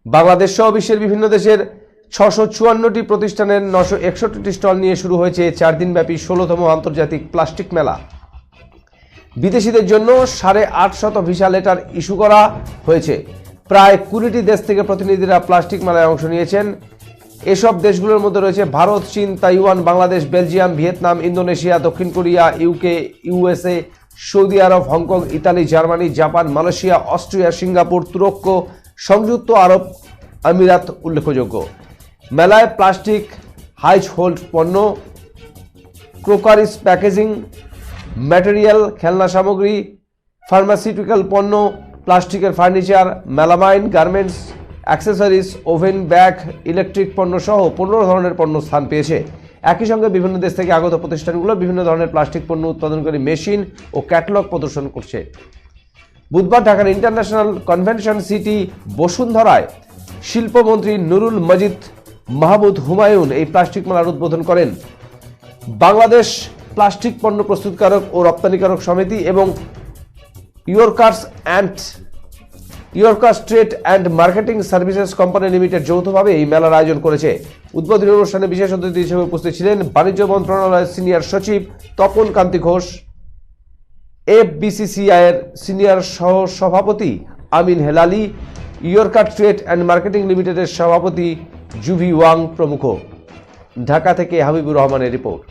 বাংলাদেশ সহ বিশ্বের বিভিন্ন দেশের 654টি প্রতিষ্ঠানের 961টি স্টল নিয়ে শুরু হয়েছে 4 দিনব্যাপী 16তম আন্তর্জাতিক প্লাস্টিক মেলা। বিদেশিদের জন্য 850 ভিসা লেটার ইস্যু করা হয়েছে। প্রায় 20টি দেশ থেকে প্রতিনিধিরা প্লাস্টিক মেলায় অংশ নিয়েছেন। এসব দেশগুলোর মধ্যে রয়েছে ভারত, চীন, Taiwan, Bangladesh, Belgium, Vietnam, Indonesia, দক্ষিণ কোরিয়া, ইউকে, ইউএসএ, সৌদি আরব, Hong Kong, Italy, Germany, Japan, Malaysia, Austria, Singapore, তুরস্ক, সংযুক্ত আরব আমিরাত উল্লেখযোগ্য। মেলায় প্লাস্টিক, হাউজ হোল্ড পণ্য, ক্রোকারিস, প্যাকেজিং ম্যাটেরিয়াল, খেলনা সামগ্রী, ফার্মাসিউটিক্যাল পণ্য, প্লাস্টিকের furniture, melamine, garments, accessories, woven, bag, electric পণ্য সহ 15 ধরনের পণ্য স্থান পেয়েছে। একই সঙ্গে বিভিন্ন দেশ থেকে আগত প্রতিষ্ঠানগুলো বিভিন্ন ধরনের প্লাস্টিক পণ্য উৎপাদনকারী মেশিন ও ক্যাটালগ প্রদর্শন করছে। বুধবার ঢাকার ইন্টারন্যাশনাল কনভেনশন সিটি বসুন্ধরায় শিল্পমন্ত্রী নুরুল মজিদ মাহমুদ হুমায়ুন এই প্লাস্টিক মেলার উদ্বোধন করেন। বাংলাদেশ প্লাস্টিক পণ্য প্রস্তুতকারক ও রপ্তানিকারক সমিতি এবং ইয়র্কাস trade and marketing services company limited যৌথভাবে এই মেলার আয়োজন করেছে। উদ্বোধনী অনুষ্ঠানে বিশেষ অতিথি হিসেবে উপস্থিত ছিলেন বাণিজ্য মন্ত্রণালয়ের সিনিয়র সচিব তপন কান্তি ঘোষ, এফবিসিসিআইয়ের সিনিয়র সহ সভাপতি আমিন হেলালি, ইয়র্কাস ট্রেড অ্যান্ড মার্কেটিং লিমিটেডের সভাপতি জুভি ওয়াং প্রমুখ। ঢাকা থেকে হাবিবুর রহমানের রিপোর্ট।